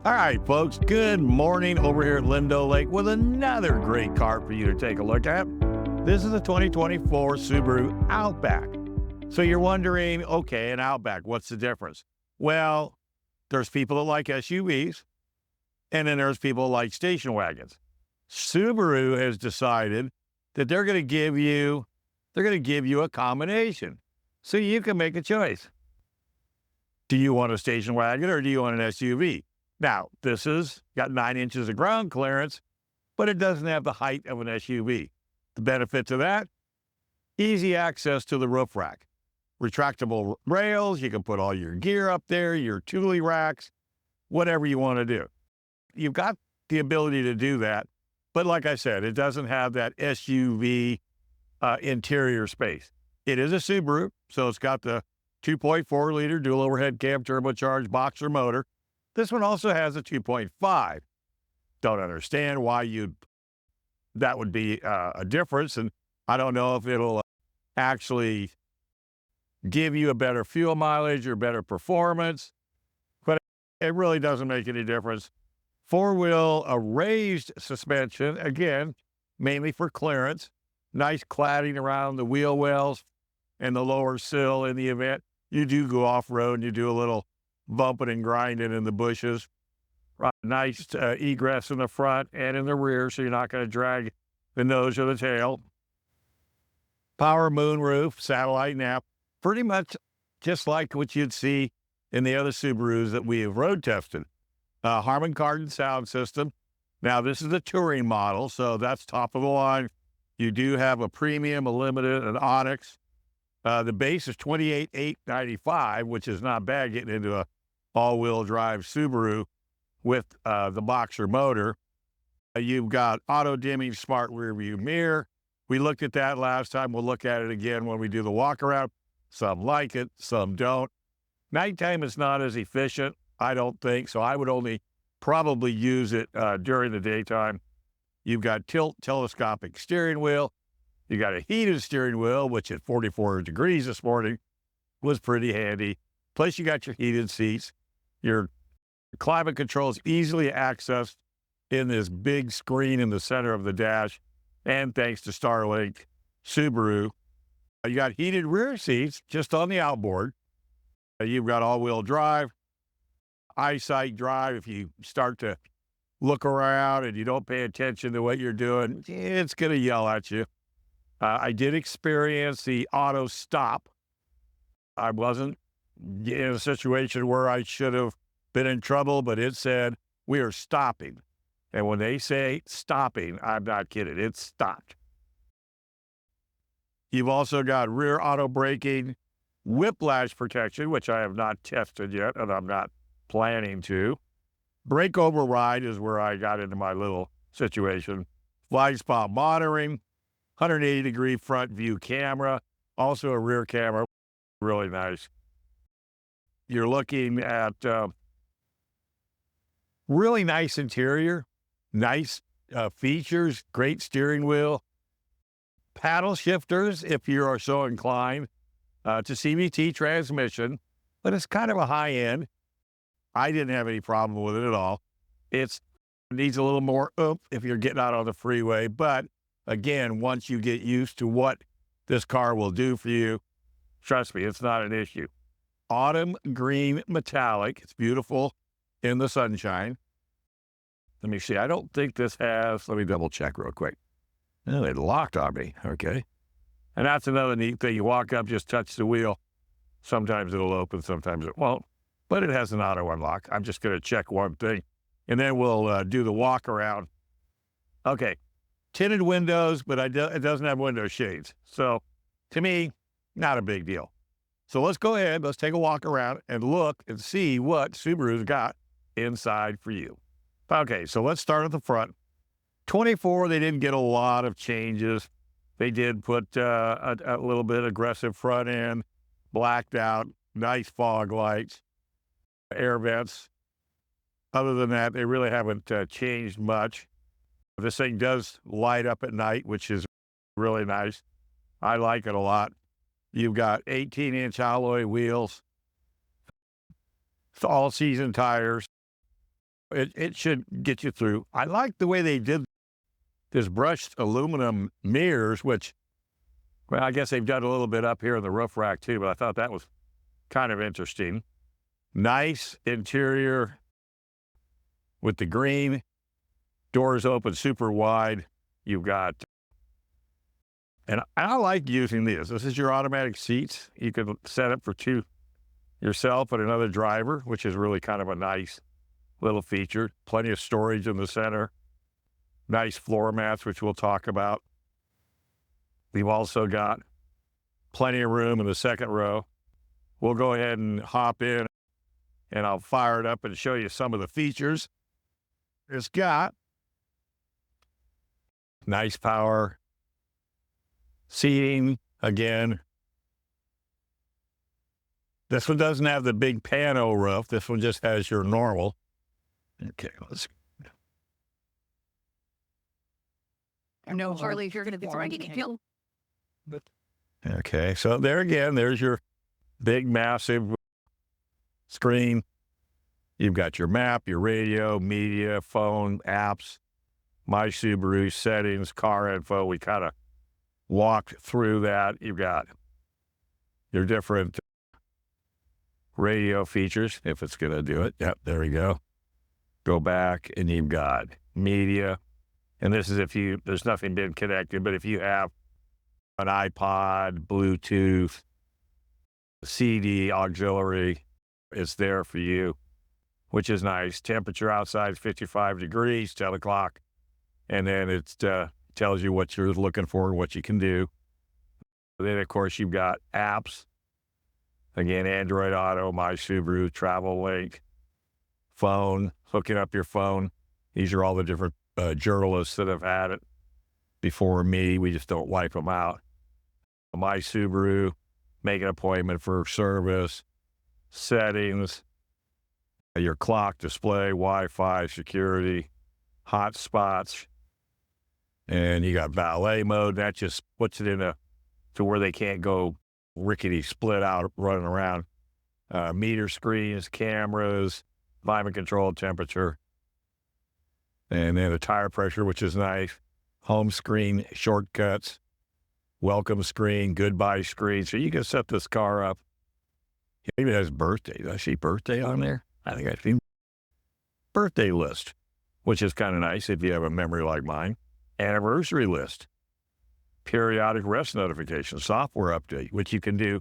All right, folks, good morning over here at Lindo Lake with another great car for you to take a look at. This is a 2024 Subaru Outback. So you're wondering, okay, an Outback, what's the difference? Well, there's people that like SUVs, and then there's people that like station wagons. Subaru has decided that they're going to give you a combination, so you can make a choice. Do you want a station wagon or do you want an SUV? Now, this has got 9 inches of ground clearance, but it doesn't have the height of an SUV. The benefits of that, easy access to the roof rack. Retractable rails, you can put all your gear up there, your Thule racks, whatever you want to do. You've got the ability to do that, but like I said, it doesn't have that SUV interior space. It is a Subaru, so it's got the 2.4-liter dual overhead cam turbocharged boxer motor. This one also has a 2.5. Don't understand why that would be a difference, and I don't know if it'll actually give you a better fuel mileage or better performance, but it really doesn't make any difference. Four-wheel raised suspension, again, mainly for clearance. Nice cladding around the wheel wells and the lower sill in the event you do go off-road and you do a little bumping and grinding in the bushes. Right. Nice egress in the front and in the rear, so you're not going to drag the nose or the tail. Power moonroof, satellite nav, pretty much just like what you'd see in the other Subarus that we have road tested. Harman Kardon sound system. Now, this is a touring model, so that's top of the line. You do have a premium, a limited, an Onyx. The base is $28,895, which is not bad getting into a all-wheel drive Subaru with the boxer motor. You've got auto-dimming smart rear-view mirror. We looked at that last time. We'll look at it again when we do the walk-around. Some like it, some don't. Nighttime is not as efficient, I don't think, so I would only probably use it during the daytime. You've got telescopic steering wheel. You got a heated steering wheel, which at 44 degrees this morning was pretty handy. Plus, you got your heated seats. Your climate control is easily accessed in this big screen in the center of the dash. And thanks to Starlink Subaru, you got heated rear seats just on the outboard. You've got all-wheel drive, eyesight drive. If you start to look around and you don't pay attention to what you're doing, it's going to yell at you. I did experience the auto stop. I wasn't in a situation where I should have been in trouble, but it said, we are stopping. And when they say stopping, I'm not kidding. It stopped. You've also got rear auto braking, whiplash protection, which I have not tested yet, and I'm not planning to. Brake override is where I got into my little situation. Blind spot monitoring, 180-degree front view camera, also a rear camera, really nice. You're looking at really nice interior, nice features, great steering wheel, paddle shifters if you are so inclined, to CVT transmission, but it's kind of a high end. I didn't have any problem with it at all. It needs a little more oomph if you're getting out on the freeway, but again, once you get used to what this car will do for you, trust me, it's not an issue. Autumn green metallic. It's beautiful in the sunshine. Let me see. I don't think this has, let me double check real quick. Oh, it locked on me. Okay. And that's another neat thing. You walk up, just touch the wheel. Sometimes it'll open, sometimes it won't, but it has an auto unlock. I'm just going to check one thing and then we'll do the walk around. Okay. Tinted windows, but it doesn't have window shades. So to me, not a big deal. So let's go ahead. Let's take a walk around and look and see what Subaru's got inside for you. Okay, so let's start at the front. 24, they didn't get a lot of changes. They did put a little bit aggressive front end, blacked out, nice fog lights, air vents. Other than that, they really haven't changed much. This thing does light up at night, which is really nice. I like it a lot. You've got 18-inch alloy wheels, all-season tires. It should get you through. I like the way they did this brushed aluminum mirrors, which, well, I guess they've done a little bit up here in the roof rack too, but I thought that was kind of interesting. Nice interior with the green, doors open super wide. You've got, and I like using these. This is your automatic seats. You can set it for two yourself and another driver, which is really kind of a nice little feature. Plenty of storage in the center. Nice floor mats, which we'll talk about. We've also got plenty of room in the second row. We'll go ahead and hop in and I'll fire it up and show you some of the features. It's got nice power seating again. This one doesn't have the big pano roof. This one just has your normal. Okay, let's. No, Harley, if you're going to be trying to kill. Okay, so there again, there's your big, massive screen. You've got your map, your radio, media, phone, apps, My Subaru, settings, car info. We kind of walked through that. You've got your different radio features, if it's going to do it. Yep, there we go. Go back, and you've got media. And this is if there's nothing been connected, but if you have an iPod, Bluetooth, CD, auxiliary, it's there for you, which is nice. Temperature outside is 55 degrees, 10 o'clock. And then it tells you what you're looking for and what you can do. Then, of course, you've got apps. Again, Android Auto, My Subaru, Travel Link, phone, hooking up your phone. These are all the different journalists that have had it before me. We just don't wipe them out. My Subaru, make an appointment for service, settings, your clock display, Wi-Fi, security, hotspots, and you got valet mode. That just puts it to where they can't go rickety split out running around. Meter screens, cameras, climate control, temperature, and then the tire pressure, which is nice. Home screen, shortcuts, welcome screen, goodbye screen. So you can set this car up. It even has birthday. Did I see birthday on there? I think I see birthday list, which is kind of nice if you have a memory like mine. Anniversary list, periodic rest notification, software update, which you can do.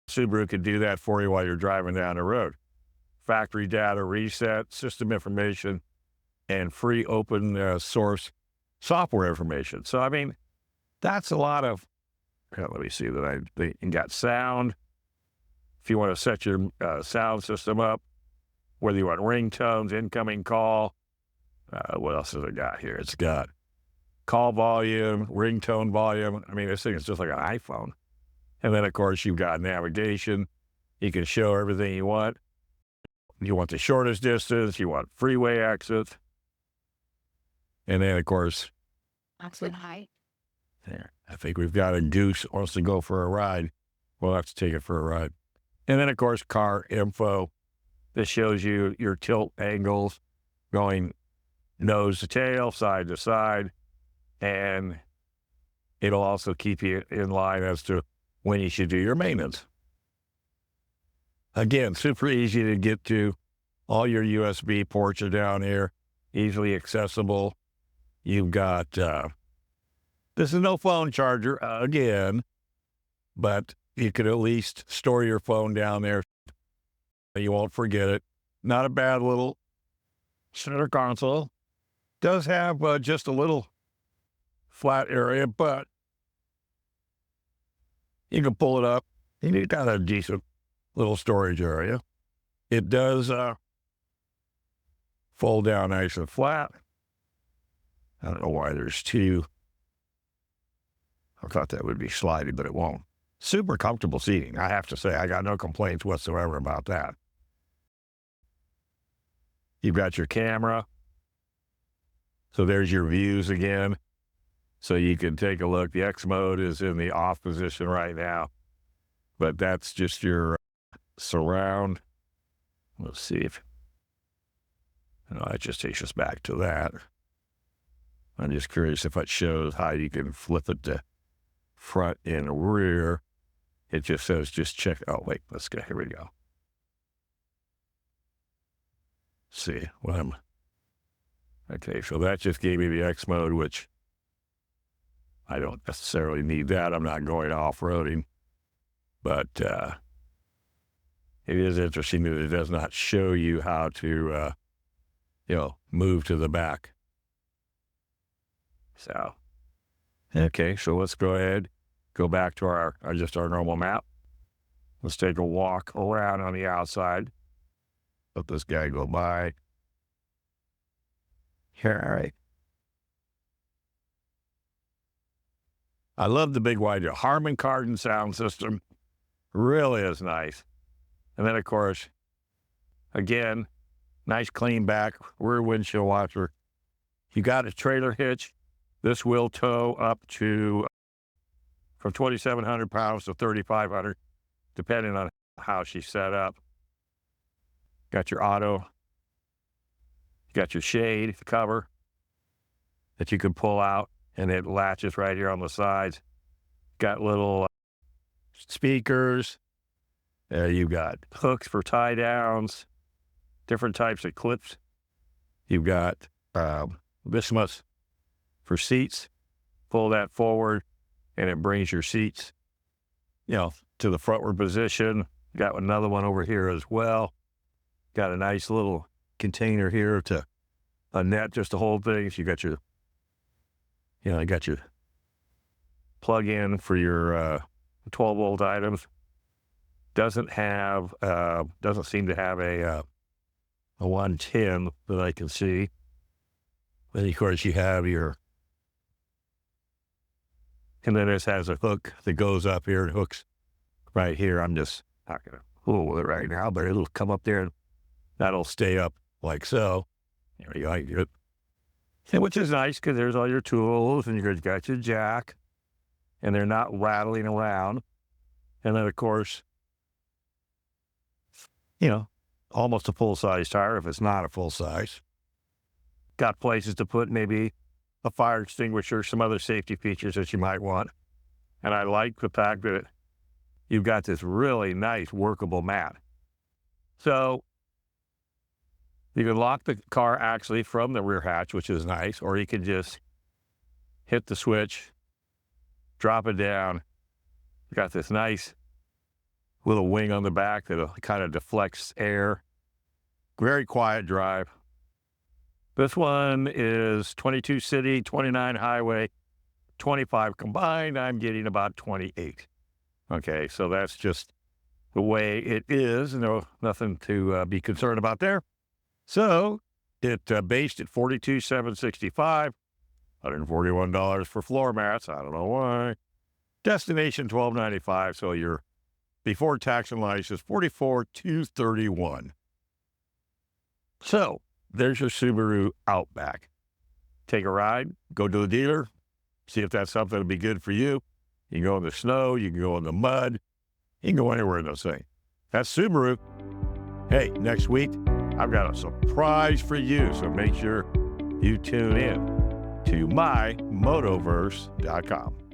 Subaru can do that for you while you're driving down the road. Factory data reset, system information, and free open source software information. So, I mean, that's a lot of, let me see that you got sound. If you want to set your sound system up, whether you want ringtones, incoming call, what else has it got here? It's got call volume, ringtone volume. I mean, this thing is just like an iPhone. And then, of course, you've got navigation. You can show everything you want. You want the shortest distance. You want freeway exit. And then, of course, Oxford High. There. I think we've got a goose who wants to go for a ride. We'll have to take it for a ride. And then, of course, car info. This shows you your tilt angles going nose to tail, side to side. And it'll also keep you in line as to when you should do your maintenance. Again, super easy to get to. All your USB ports are down here, easily accessible. You've got, this is no phone charger, again, but you could at least store your phone down there. You won't forget it. Not a bad little center console. Does have just a little flat area, but you can pull it up. You've got a decent little storage area. It does fold down nice and flat. I don't know why there's two. I thought that would be sliding, but it won't. Super comfortable seating, I have to say. I got no complaints whatsoever about that. You've got your camera. So there's your views again. So you can take a look. The X mode is in the off position right now, but that's just your surround. Let's see if That just takes us back to that. I'm just curious if it shows how you can flip it to front and rear. It just says just check. Oh, wait, let's go. Here we go. See what I'm. Okay, so that just gave me the X mode, which I don't necessarily need that. I'm not going off-roading. But it is interesting that it does not show you how to, move to the back. So, okay, so let's go ahead, go back to our normal map. Let's take a walk around on the outside. Let this guy go by. Here, all right. I love the big wide Harman Kardon sound system. Really is nice. And then, of course, again, nice clean back, rear windshield washer. You got a trailer hitch. This will tow up to from 2,700 pounds to 3,500, depending on how she's set up. Got your auto. You got your shade cover that you can pull out, and it latches right here on the sides. Got little speakers. You've got hooks for tie downs, different types of clips. You've got bismuth for seats. Pull that forward, and it brings your seats, to the frontward position. Got another one over here as well. Got a nice little container here to a net just to hold things. You got your, you got your plug in for your 12-volt items. Doesn't seem to have a 110 that I can see. Then, of course, you have and then this has a hook that goes up here and hooks right here. I'm just not going to fool with it right now, but it'll come up there and that'll stay up like so. There we go. I get it. And which is nice because there's all your tools and you got your jack and they're not rattling around. And then, of course, almost a full-size tire if it's not a full size. Got places to put maybe a fire extinguisher, some other safety features that you might want. And I like the fact that you've got this really nice workable mat. So you can lock the car actually from the rear hatch, which is nice, or you can just hit the switch, drop it down. You got this nice little wing on the back that kind of deflects air. Very quiet drive. This one is 22 city, 29 highway, 25 combined. I'm getting about 28. Okay, so that's just the way it is. Nothing to be concerned about there. So it based at $42,765, $141 for floor mats. I don't know why. Destination $1,295. So your before tax and license $44,231. So there's your Subaru Outback. Take a ride, go to the dealer, see if that's something that'll be good for you. You can go in the snow, you can go in the mud, you can go anywhere in those things. That's Subaru. Hey, next week, I've got a surprise for you, so make sure you tune in to mymotoverse.com.